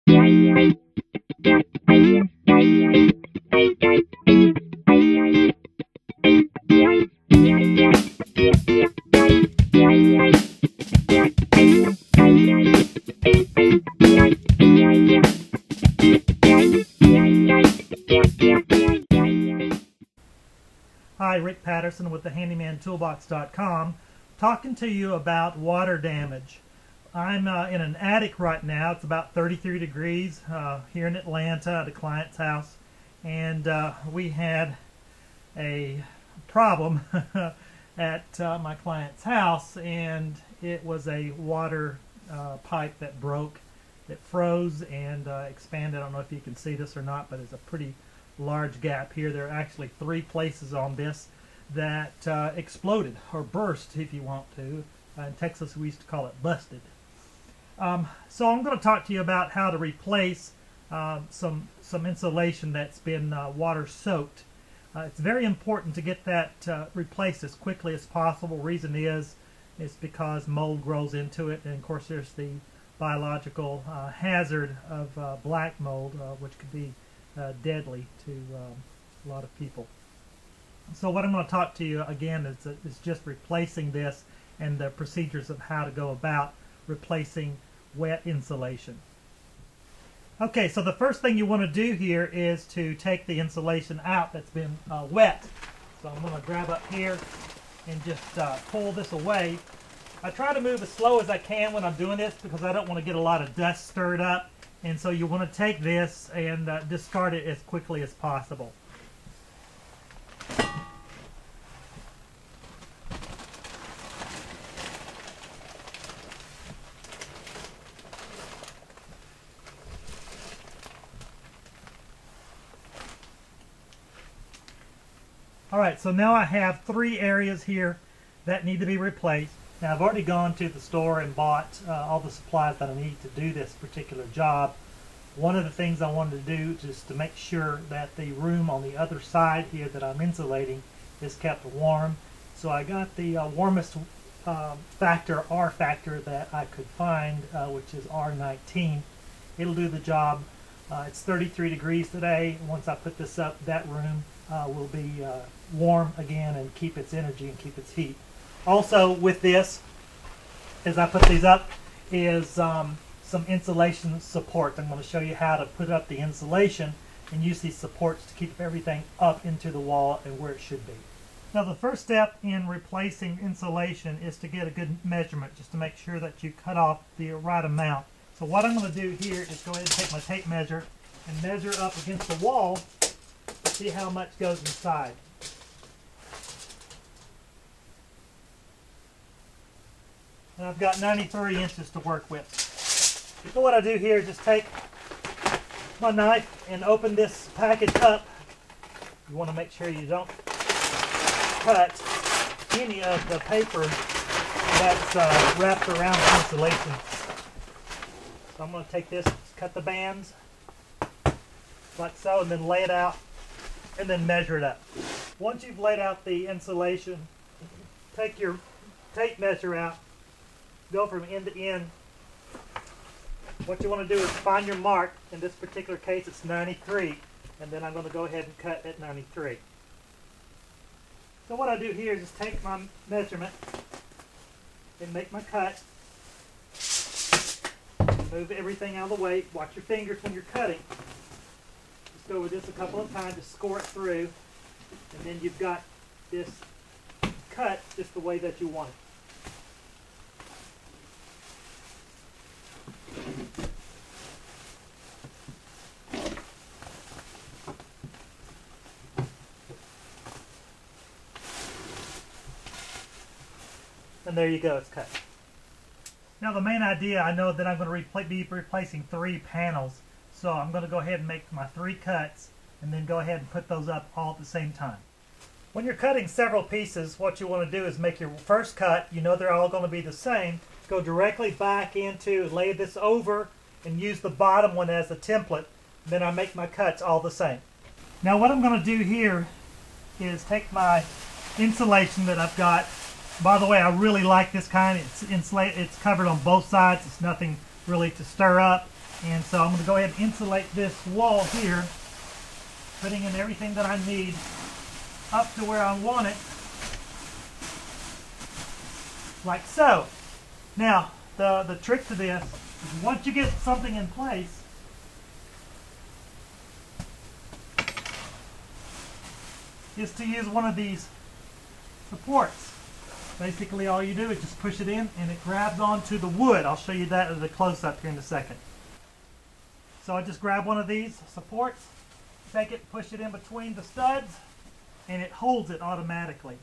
Hi, Rick Patterson with TheHandymanToolbox.com, talking to you about water damage. I'm in an attic right now. It's about 33 degrees here in Atlanta at a client's house, and we had a problem at my client's house, and it was a water pipe that broke. It froze and expanded. I don't know if you can see this or not, but it's a pretty large gap here. There are actually 3 places on this that exploded, or burst if you want to. In Texas we used to call it busted. So I'm going to talk to you about how to replace some insulation that's been water soaked. It's very important to get that replaced as quickly as possible. Reason is because mold grows into it, and of course there's the biological hazard of black mold, which could be deadly to a lot of people. So what I'm going to talk to you again is just replacing this and the procedures of how to go about replacing wet insulation. Okay, so the first thing you want to do here is to take the insulation out that's been wet. So I'm going to grab up here and just pull this away. I try to move as slow as I can when I'm doing this because I don't want to get a lot of dust stirred up. And so you want to take this and discard it as quickly as possible. Alright, so now I have 3 areas here that need to be replaced. Now I've already gone to the store and bought all the supplies that I need to do this particular job. One of the things I wanted to do is to make sure that the room on the other side here that I'm insulating is kept warm. So I got the warmest factor, R factor, that I could find, which is R19. It'll do the job. It's 33 degrees today. Once I put this up, that room will be warm again and keep its energy and keep its heat. Also with this, as I put these up, is some insulation support. I'm going to show you how to put up the insulation and use these supports to keep everything up into the wall and where it should be. Now the first step in replacing insulation is to get a good measurement, just to make sure that you cut off the right amount. So what I'm going to do here is go ahead and take my tape measure and measure up against the wall to see how much goes inside. And I've got 93 inches to work with. So what I do here is just take my knife and open this package up. You want to make sure you don't cut any of the paper that's wrapped around the insulation. So I'm going to take this, cut the bands like so, and then lay it out and then measure it up. Once you've laid out the insulation, take your tape measure out, go from end to end. What you want to do is find your mark. In this particular case it's 93, and then I'm going to go ahead and cut at 93. So what I do here is just take my measurement and make my cut. Move everything out of the way. Watch your fingers when you're cutting. Just go with this a couple of times, just score it through, and then you've got this cut just the way that you want it. And there you go, it's cut. Now the main idea, I know that I'm going to be replacing 3 panels, so I'm going to go ahead and make my 3 cuts and then go ahead and put those up all at the same time. When you're cutting several pieces, what you want to do is make your first cut, you know they're all going to be the same, go directly back into, lay this over, and use the bottom one as a template. Then I make my cuts all the same. Now what I'm going to do here is take my insulation that I've got. By the way, I really like this kind. It's insulated. It's covered on both sides. It's nothing really to stir up. And so I'm going to go ahead and insulate this wall here, putting in everything that I need up to where I want it, like so. Now, the trick to this is once you get something in place, is to use one of these supports. Basically all you do is just push it in and it grabs onto the wood. I'll show you that as a close-up here in a second. So I just grab one of these supports, take it, push it in between the studs, and it holds it automatically.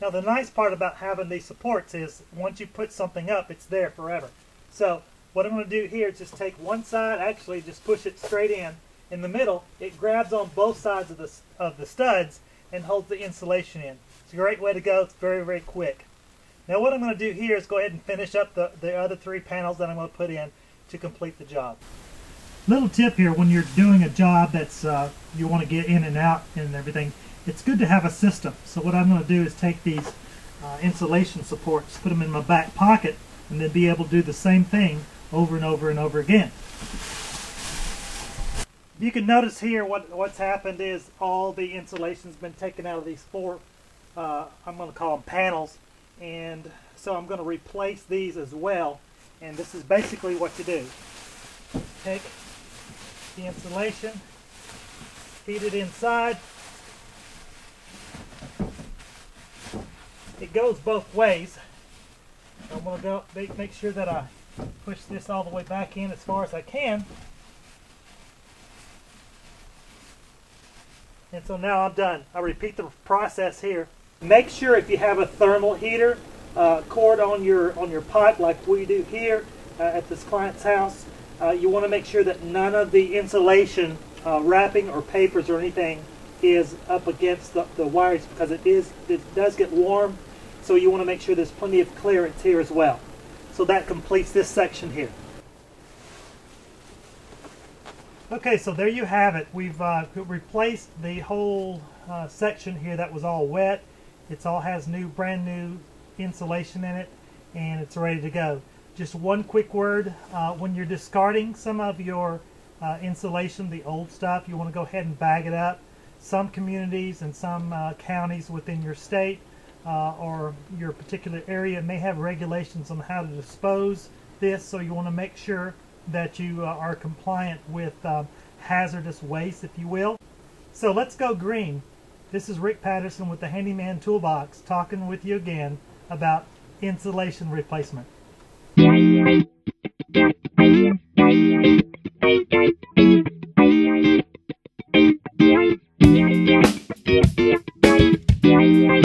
Now the nice part about having these supports is once you put something up, it's there forever. So what I'm going to do here is just take one side, actually just push it straight in. In the middle, it grabs on both sides of the studs and holds the insulation in. It's a great way to go. It's very, very quick. Now what I'm going to do here is go ahead and finish up the other 3 panels that I'm going to put in to complete the job. Little tip here, when you're doing a job that's you want to get in and out and everything, it's good to have a system. So what I'm going to do is take these insulation supports, put them in my back pocket, and then be able to do the same thing over and over and over again. You can notice here what's happened is all the insulation's been taken out of these 4, I'm going to call them panels, and so I'm going to replace these as well. And this is basically what you do. Take the insulation, feed it inside. It goes both ways. I'm going to go make sure that I push this all the way back in as far as I can. And so now I'm done. I repeat the process here. Make sure if you have a thermal heater cord on your pipe like we do here at this client's house, you want to make sure that none of the insulation wrapping or papers or anything is up against the wires, because it does get warm. So you want to make sure there's plenty of clearance here as well. So that completes this section here. Okay, so there you have it. We've replaced the whole section here that was all wet. It all has brand new insulation in it, and it's ready to go. Just one quick word, when you're discarding some of your insulation, the old stuff, you want to go ahead and bag it up. Some communities and some counties within your state or your particular area may have regulations on how to dispose this, so you want to make sure that you are compliant with hazardous waste, if you will. So let's go green. This is Rick Patterson with the Handyman Toolbox, talking with you again about insulation replacement. Yeah.